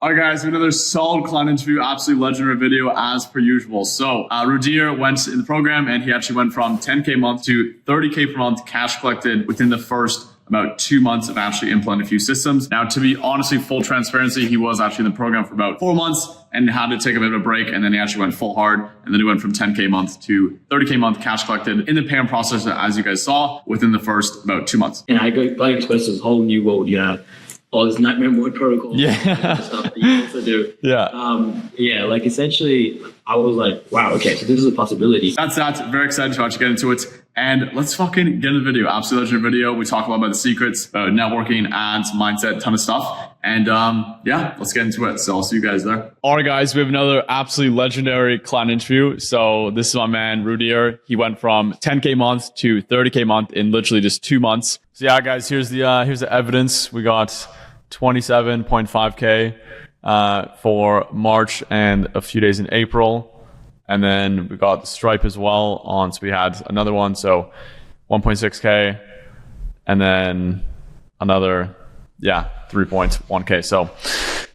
All right, guys, another solid client interview, absolutely legendary video as per usual. So Rudhir went in the program and he actually went from 10K a month to 30K per month cash collected within the first about 2 months of actually implementing a few systems. Now, to be honestly, full transparency, he was actually in the program for about 4 months and had to take a bit of a break. And then he actually went full hard. And then he went from 10K a month to 30K a month cash collected in the payment process, as you guys saw, within the first about 2 months. And I go playing to this whole new world, all this nightmare mode protocol stuff that you also do. Like essentially I was like, wow, okay, so this is a possibility. That's very excited to actually get into it. And let's fucking get into the video. Absolutely legendary video. We talk a lot about the secrets, about networking, ads, mindset, ton of stuff. And let's get into it. So I'll see you guys there. All right, guys, we have another absolutely legendary client interview. So this is my man, Rudhir. He went from 10K a month to 30K a month in literally just 2 months. So yeah, guys, here's the evidence. We got 27.5K for March and a few days in April. And then we got the Stripe as well on. So we had another one. So 1.6K and then another, 3.1K. So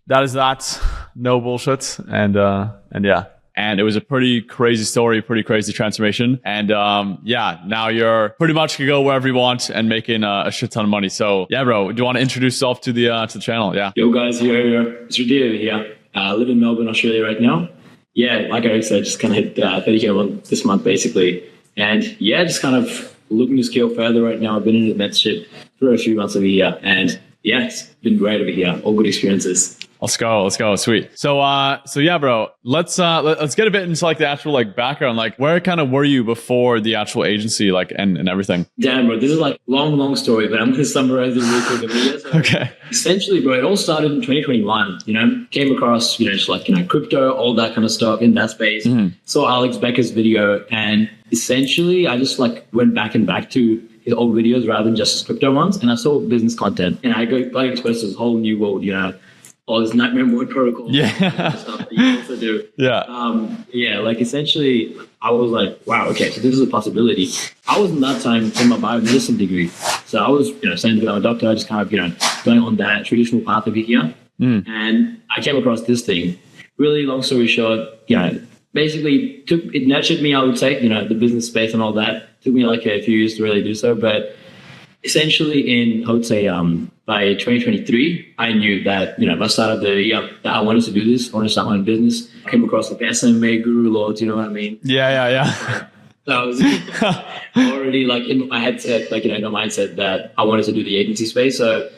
that is that. No bullshit. And yeah. And it was a pretty crazy story, pretty crazy transformation. And now you're pretty much can go wherever you want and making a shit ton of money. So yeah, bro, do you want to introduce yourself to the channel? Yeah. Yo guys, here it's Rudhir here. I live in Melbourne, Australia right now. Yeah, like Eric said, just kind of hit 30K a month this month basically. And yeah, just kind of looking to scale further right now. I've been in the mentorship for a few months over here. And yeah, it's been great over here. All good experiences. Let's go. Sweet. So yeah, bro, let's get a bit into like the actual like background, like where kind of were you before the actual agency, like and everything? Damn, bro, this is like long story, but I'm going to summarize it really quick over here. So okay. Essentially, bro, it all started in 2021, came across, just like, crypto, all that kind of stuff in that space. Saw Alex Becker's video and essentially I just like went back to his old videos rather than just his crypto ones. And I saw business content and I go playing to this whole new world, all this nightmare mode protocol stuff that you also do. Like essentially I was like, wow, okay, so this is a possibility. I was in that time in my biomedicine degree. So I was, saying to I'm a doctor, I just kind of, going on that traditional path over here. And I came across this thing. Really long story short, basically it nurtured me, I would say, the business space and all that. Took me like a few years to really do so, but essentially I would say, by 2023, I knew that, by start of the year, that I wanted to do this. I wanted to start my own business. I came across like the SMMA guru lords, you know what I mean? Yeah. So I was already like in my headset, like, in my mindset that I wanted to do the agency space. So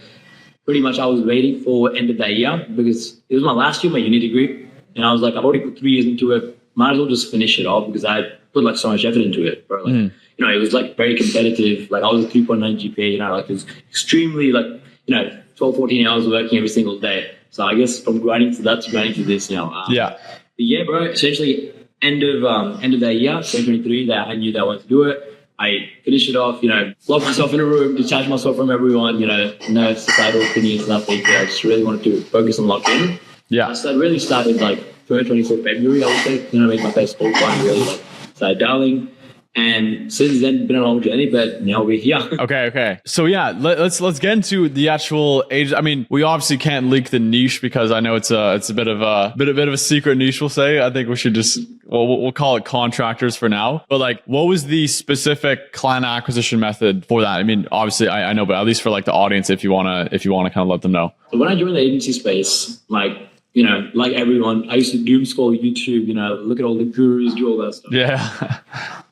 pretty much I was waiting for end of that year because it was my last year, my uni degree. And I was like, I've already put 3 years into it. Might as well just finish it off because I put like so much effort into it, bro. Like, it was like very competitive. Like I was a 3.9 GPA, like it was extremely like, 12, 14 hours working every single day. So I guess from grinding to that to grinding to this now. But yeah, bro, essentially end of that year, 2023, that I knew that I wanted to do it. I finished it off, locked myself in a room, detached myself from everyone, no societal opinions, nothing. I just really wanted to focus and lock in. Yeah. So it really started like 24th February, I would say. Make my face full time, really like started dialing. And since then, been a long journey, but now we're here. Okay. So yeah, let's get into the actual age. I mean, we obviously can't leak the niche because I know it's a bit of a secret niche. We'll say. I think we should just we'll call it contractors for now. But like, what was the specific client acquisition method for that? I mean, obviously I know, but at least for like the audience, if you wanna kind of let them know. So when I joined the agency space, like everyone, I used to doom scroll YouTube. Look at all the gurus, do all that stuff. Yeah.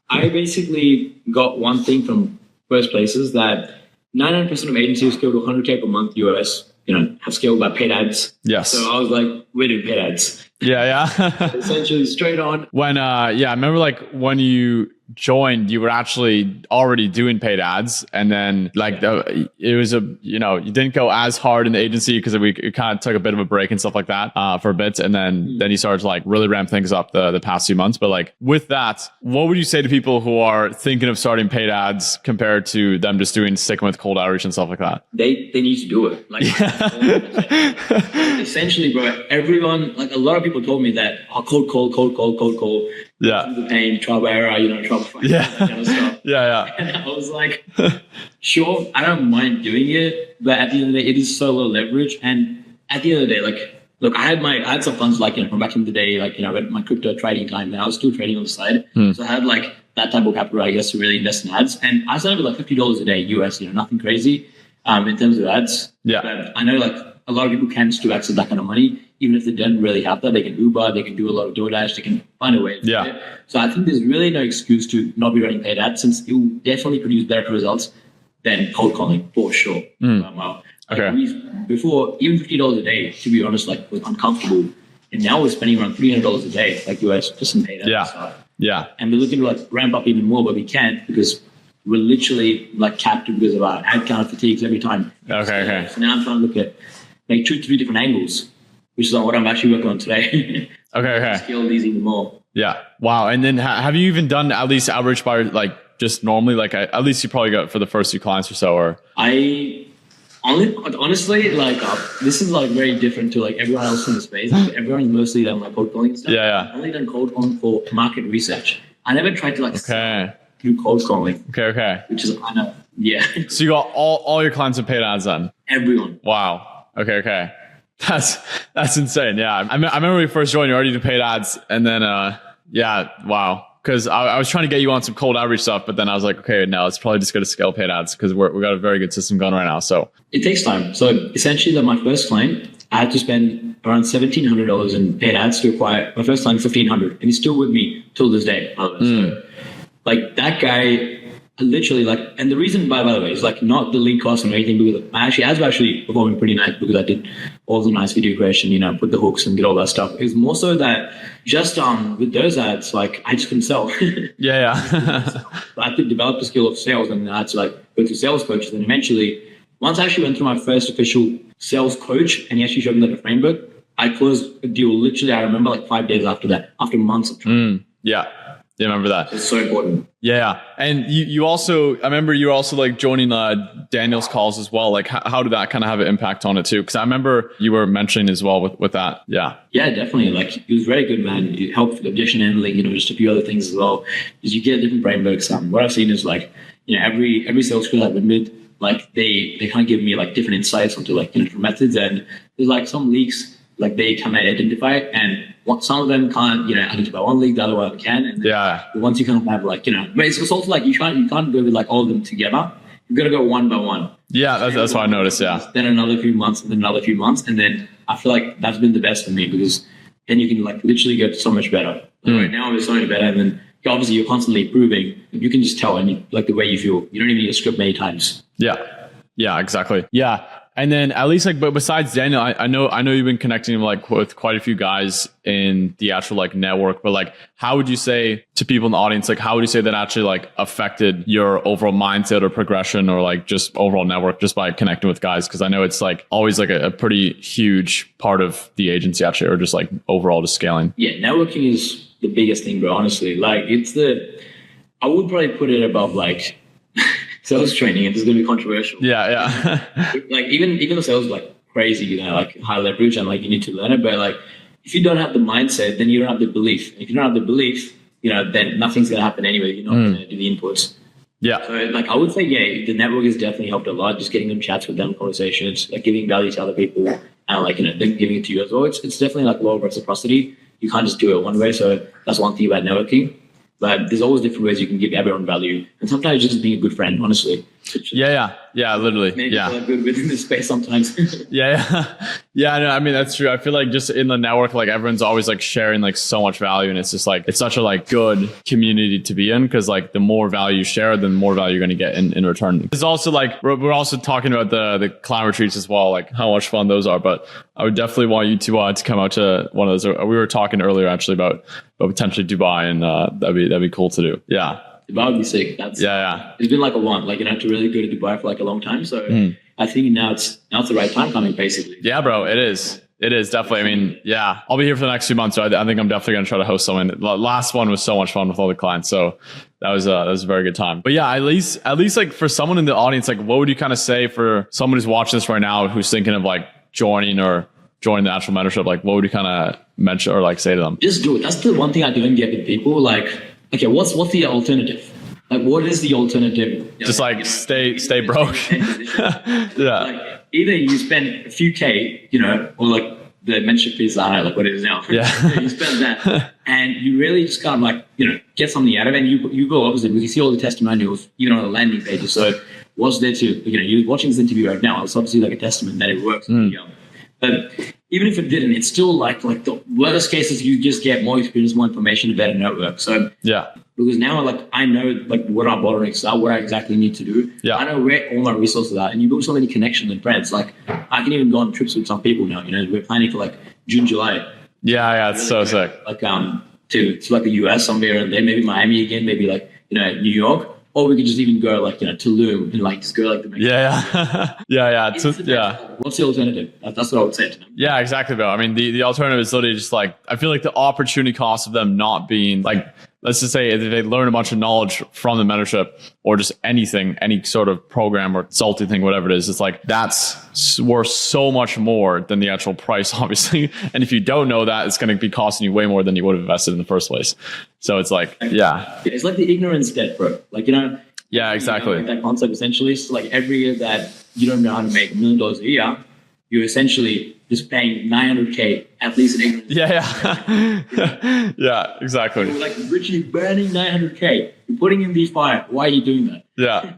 I basically got one thing from first places that 99% of agencies scale to 100K per month US, have scaled by paid ads. Yes. So I was like, we're doing paid ads. Yeah. Essentially straight on. When, I remember like when you joined, you were actually already doing paid ads. And then like it was you didn't go as hard in the agency because we kind of took a bit of a break and stuff like that for a bit. And then you started to like really ramp things up the past few months. But like with that, what would you say to people who are thinking of starting paid ads compared to them just sticking with cold outreach and stuff like that? They need to do it. Like essentially, bro, everyone, like a lot of people told me that cold call. Yeah. The pain, trial error, trouble find, that kind of stuff. Yeah. And I was like, sure, I don't mind doing it, but at the end of the day, it is so low leverage. And at the end of the day, like look, I had some funds like, from back in the day, like, at my crypto trading time, and I was still trading on the side. So I had like that type of capital, I guess, to really invest in ads. And I started with like $50 a day US, nothing crazy in terms of ads. Yeah. But I know like a lot of people can still access that kind of money. Even if they don't really have that, they can Uber, they can do a lot of DoorDash, they can find a way to do it. So I think there's really no excuse to not be running paid ads, since it will definitely produce better results than cold calling for sure. Before, even $50 a day, to be honest, like was uncomfortable. And now we're spending around $300 a day, like US, just in paid ads. And we're looking to like ramp up even more, but we can't because we're literally like capped because of our ad count fatigues every time. So now I'm trying to look at like 2 to 3 different angles, which is what I'm actually working on today. Scale these even more. Yeah. Wow. And then have you even done at least outreach by like just normally, like at least you probably got for the first few clients or so, or? Honestly, like this is like very different to like everyone else in the space. Like, everyone's mostly done like cold calling and stuff. I've only done cold calling for market research. I never tried to like do cold calling. Which is kind of So you got all your clients have paid ads then? Everyone. Wow. Okay. That's insane. Yeah. I remember when we first joined, you already did paid ads, and then wow. Because I was trying to get you on some cold outreach stuff, but then I was like, okay, no, it's probably just going to scale paid ads because we got a very good system going right now. So it takes time. So essentially, my first client, I had to spend around $1,700 in paid ads to acquire my first client, $1,500, and he's still with me till this day. So, like that guy, literally, like, and the reason by the way is like not the lead cost or anything, because my ads were actually performing pretty nice because I did all the nice video creation, put the hooks and did all that stuff. It was more so that just with those ads, like I just couldn't sell. I had to develop the skill of sales, and I had to like go to sales coaches. And eventually, once I actually went through my first official sales coach, and he actually showed me like a framework, I closed a deal literally, I remember like 5 days after that, after months of trying. Yeah, I remember that. It's so important. Yeah. And you also, I remember you were also like joining Daniel's calls as well. Like how did that kind of have an impact on it too? Because I remember you were mentioning as well with that. Yeah, definitely. Like he was very good, man. It helped with objection handling, just a few other things as well. Because you get different frameworks. What I've seen is like, every sales school I've been with, like they kind of give me like different insights onto like different methods, and there's like some leaks like they can identify, and some of them can't identify one leak, the other one can, and once you kind of have like but it's also like you can't go with like all of them together. You've got to go one by one. That's what I noticed. Then another few months, and then another few months, and then I feel like that's been the best for me, because then you can like literally get so much better. Like right now it's so much better, and then obviously you're constantly improving. You can just tell, and like the way you feel. You don't even need a script many times. Yeah, exactly. Yeah. And then at least like, but besides Daniel, I know you've been connecting like with quite a few guys in the actual like network, but like, how would you say to people in the audience, like, how would you say that actually like affected your overall mindset or progression, or like just overall network just by connecting with guys? Cause I know it's like always like a pretty huge part of the agency actually, or just like overall just scaling. Yeah. Networking is the biggest thing, bro. Honestly, like I would probably put it above like, sales training, and this is going to be controversial. Like even the sales is like crazy, like high leverage, and like you need to learn it. But like if you don't have the mindset, then you don't have the belief. If you don't have the belief, then nothing's going to happen anyway. You're not going to do the inputs. So like I would say, the network has definitely helped a lot. Just getting them chats with them, conversations, like giving value to other people, and like them giving it to you as well. It's definitely like law of reciprocity. You can't just do it one way. So that's one thing about networking. But there's always different ways you can give everyone value, and sometimes just being a good friend, honestly. Literally. Maybe people are good within this space sometimes. No, I mean that's true. I feel like just in the network, like everyone's always like sharing like so much value, and it's just like it's such a like good community to be in, because like the more value you share, the more value you're going to get in return. It's also like we're also talking about the client retreats as well, like how much fun those are. But I would definitely want you to come out to one of those. We were talking earlier actually about potentially Dubai, and that'd be cool to do. Dubai would be sick. It's been like a want, like to really go to Dubai for like a long time. So I think now it's the right time coming, basically. Yeah, bro, it is definitely. I mean, I'll be here for the next few months. So I think I'm definitely going to try to host someone. The last one was so much fun with all the clients. So that was a very good time. But at least like for someone in the audience, like what would you kind of say for someone who's watching this right now, who's thinking of like joining the actual mentorship? Like what would you kind of mention or like say to them? Just do it. That's the one thing I don't get with people. Like, okay, what's the alternative? Like, what is the alternative? Just like stay broke. Like, either you spend a few K, or like the mentorship fees are like what it is now. Yeah. You spend that, and you really just kind of like get something out of it. And you go obviously because you see all the testimonials even on the landing pages. So what's there to you're watching this interview right now. It's obviously like a testament that it works. But even if it didn't, it's still like the worst case is you just get more experience, more information, a better network. So because now like I know like what our bottlenecks are, what I exactly need to do. I know where all my resources are, and you build so many connections and friends. Like I can even go on trips with some people now. We're planning for like June, July. Yeah, it's really so sick. Like to like the US somewhere, and then maybe Miami again, maybe like New York. Or we could just even go like Tulum and like just go like the What's the alternative? That's what I would say to them. Yeah, exactly, bro. I mean, the alternative is literally just like I feel like the opportunity cost of them not being like, let's just say if they learn a bunch of knowledge from the mentorship or just anything, any sort of program or consulting thing, whatever it is, it's like that's worth so much more than the actual price, obviously. And if you don't know that, it's going to be costing you way more than you would have invested in the first place. So it's like, it's like the ignorance debt, bro. Like yeah, exactly. That concept essentially is like every year that you don't know how to make $1 million a year, you're essentially just paying $900K at least in ignorance. Yeah, exactly. You're like literally burning $900K. You're putting in the fire. Why are you doing that?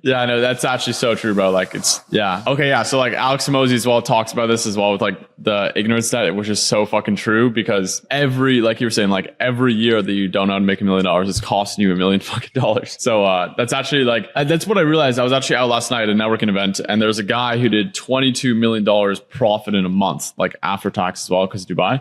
Yeah, I know that's actually so true, bro. Like it's okay, yeah. So like Alex Hormozi as well talks about this as well with like the ignorance debt, which is so fucking true because like you were saying, like every year that you don't know how to make $1 million, it's costing you $1 million fucking dollars. So that's actually like that's what I realized. I was actually out last night at a networking event, and there's a guy who did $22 million profit in a month, like after tax as well, because Dubai.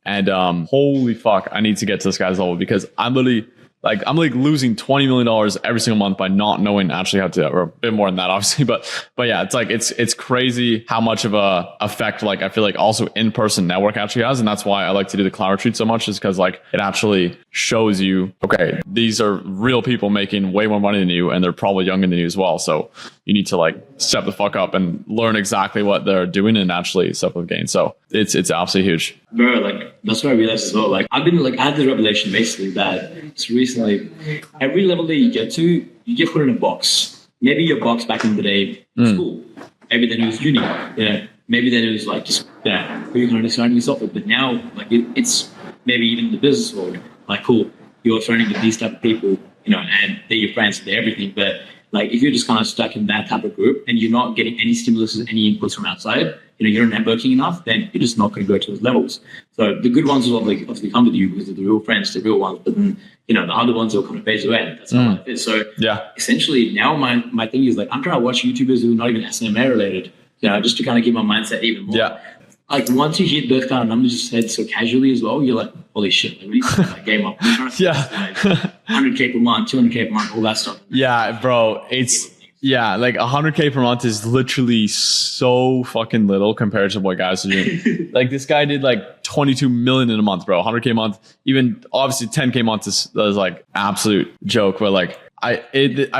And holy fuck, I need to get to this guy's level because I'm losing $20 million every single month by not knowing actually how to, or a bit more than that, obviously. But yeah, it's like, it's crazy how much of a effect, like I feel like also in-person network actually has. And that's why I like to do the cloud retreat so much, is because like it actually shows you, okay, these are real people making way more money than you, and they're probably younger than you as well. So you need to like step the fuck up and learn exactly what they're doing and actually step up the game. So it's absolutely huge. Bro, like that's what I realized as well. Like I had the revelation basically that it's recently every level that you get to, you get put in a box. Maybe your box back in the day was school. Maybe then it was uni. Maybe then it was like just who you can understand yourself with. But now like it's maybe even the business world. Like cool, you're surrounding with these type of people, and they're your friends, they're everything. But like if you're just kind of stuck in that type of group and you're not getting any stimulus, any inputs from outside, you're not networking enough, then you're just not going to go to those levels. So the good ones will obviously come with you because they're the real friends, the real ones. But then, the other ones will kind of phase away. That's how life is. So essentially now my thing is like, I'm trying to watch YouTubers who are not even SMMA related, just to kind of keep my mindset even more. Yeah. Like once you hit those kind of numbers just said so casually as well, you're like, holy shit, like, we need to set that game up. We're trying to 100K per month, 200K per month, all that stuff. Yeah, bro, like 100K per month is literally so fucking little compared to what guys are doing. Like this guy did like 22 million in a month, bro. 100K a month, even obviously 10K a month is like absolute joke. But like I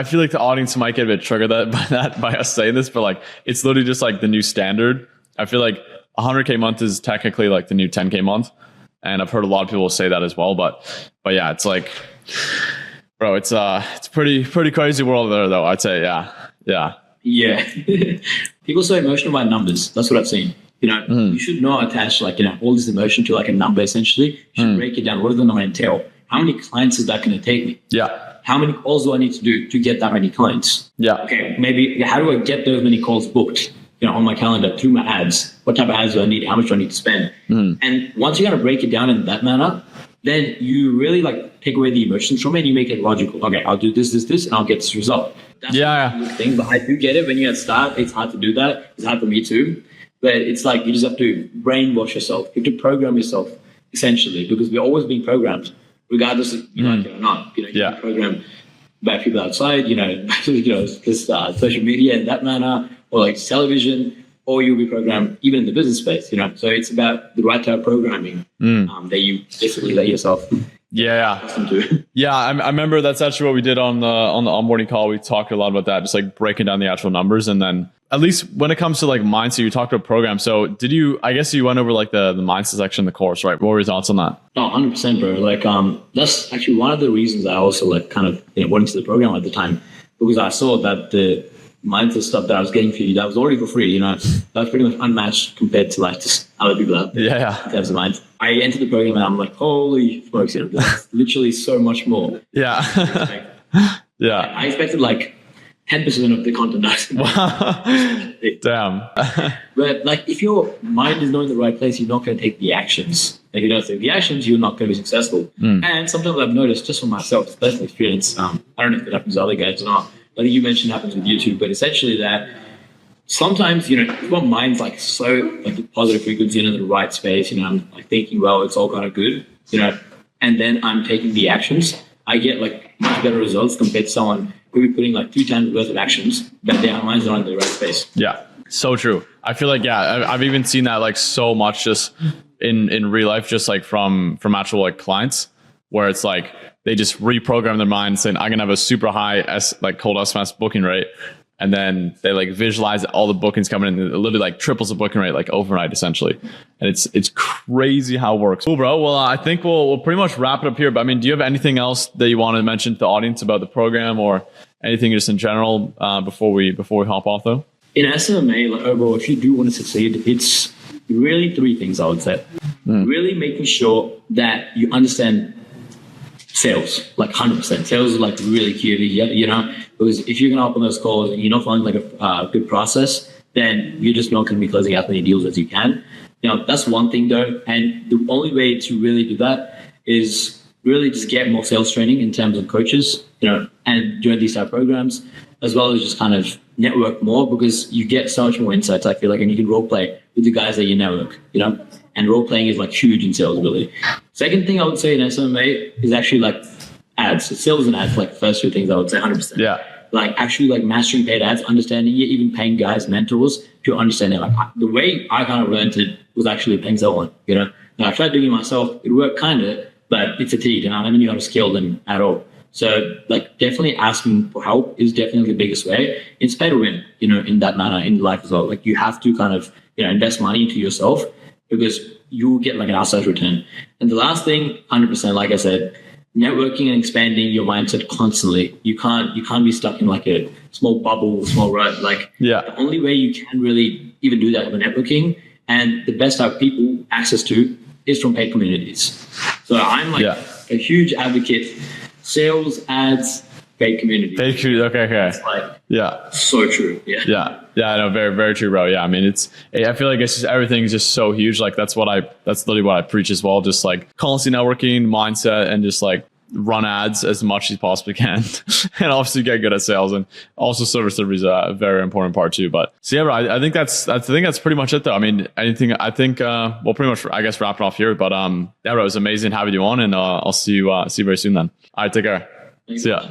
feel like the audience might get a bit triggered by us saying this, but like it's literally just like the new standard. I feel like 100K a month is technically like the new 10K a month, and I've heard a lot of people say that as well. But yeah, it's like, bro, it's pretty crazy world there though. I'd say, yeah. People are so emotional about numbers. That's what I've seen. You should not attach like all this emotion to like a number. Essentially, you should break it down. What does the number entail? How many clients is that going to take me? Yeah. How many calls do I need to do to get that many clients? Yeah. Okay, maybe how do I get those many calls booked? On my calendar through my ads. What type of ads do I need? How much do I need to spend? And once you kind of break it down in that manner, then you really like take away the emotions from it and you make it logical. Okay, I'll do this, and I'll get this result. That's the thing, but I do get it. When you start, it's hard to do that. It's hard for me too. But it's like you just have to brainwash yourself. You have to program yourself, essentially, because we're always being programmed, regardless of you like it or not. You can program by people outside, because social media in that manner, or like television, or you'll be programmed even in the business space, So it's about the right type of programming that you basically let yourself custom to. Yeah, I remember that's actually what we did on the onboarding call. We talked a lot about that, just like breaking down the actual numbers. And then at least when it comes to like mindset, you talked about programs. So I guess you went over like the mindset section of the course, right? What were your thoughts on that? Oh, 100%, bro. Like, that's actually one of the reasons I also like kind of went into the program at the time, because I saw that the mindset stuff that I was getting for you, that was already for free, that was pretty much unmatched compared to like just other people out there. Yeah. In terms of mind. I entered the program and I'm like, holy smokes, that's literally so much more. Yeah. Yeah. I expected like 10% of the content I was Damn. But like, if your mind is not in the right place, you're not going to take the actions. If you don't take the actions, you're not going to be successful. And sometimes I've noticed, just for myself, it's personal experience. I don't know if it happens to other guys or not. I think you mentioned it happens with YouTube, but essentially that sometimes, if my mind's like so like a positive frequency in the right space, I'm like thinking, well, it's all kind of good, and then I'm taking the actions, I get like much better results compared to someone who be putting like 3 times worth of actions, but their minds are not in the right space. Yeah, so true. I feel like, I've even seen that like so much just in real life, just like from actual like clients, where it's like they just reprogram their mind saying, I'm gonna have a super high cold SMS booking rate. And then they like visualize all the bookings coming in. It literally like triples the booking rate like overnight, essentially. And it's crazy how it works. Cool, bro. Well, I think we'll pretty much wrap it up here. But I mean, do you have anything else that you want to mention to the audience about the program or anything just in general before we hop off though? In SMMA, like overall, if you do want to succeed, it's really 3 things I would say. Really making sure that you understand sales, like 100%. Sales is like really key to you, because if you're going to hop on those calls and you're not following like a good process, then you're just not going to be closing as many deals as you can. That's one thing though. And the only way to really do that is really just get more sales training in terms of coaches, and join these type of programs, as well as just kind of network more, because you get so much more insights, I feel like, and you can role play with the guys that you network, and role playing is like huge in sales ability. Second thing I would say in SMMA is actually like ads. So sales and ads, like first 2 things I would say 100%. Yeah. Like actually like mastering paid ads, understanding it, even paying guys, mentors to understand it. Like the way I kind of learned it was actually paying someone, Now I tried doing it myself. It worked kind of, but it fatigued and I never knew how to scale them at all. So like definitely asking for help is definitely the biggest way. It's pay to win, in that manner in life as well. Like you have to kind of, invest money into yourself, because you will get like an outsized return. And the last thing, 100%, like I said, networking and expanding your mindset constantly. You can't be stuck in like a small bubble, small rut. Like the only way you can really even do that with networking, and the best type of people access to, is from paid communities. So I'm like a huge advocate. Sales, ads, paid community. Paid community. Okay. It's like, so true. Yeah. I know. Very, very true, bro. Yeah. I mean, I feel like it's just, everything's just so huge. Like that's literally what I preach as well. Just like constantly networking mindset and just like run ads as much as you possibly can. And obviously get good at sales, and also service delivery is a very important part too. But so yeah, bro, I think that's pretty much it though. I mean, I think we'll pretty much, I guess, wrap it off here. But yeah, bro, it was amazing having you on, and I'll see you very soon then. All right, take care. See ya.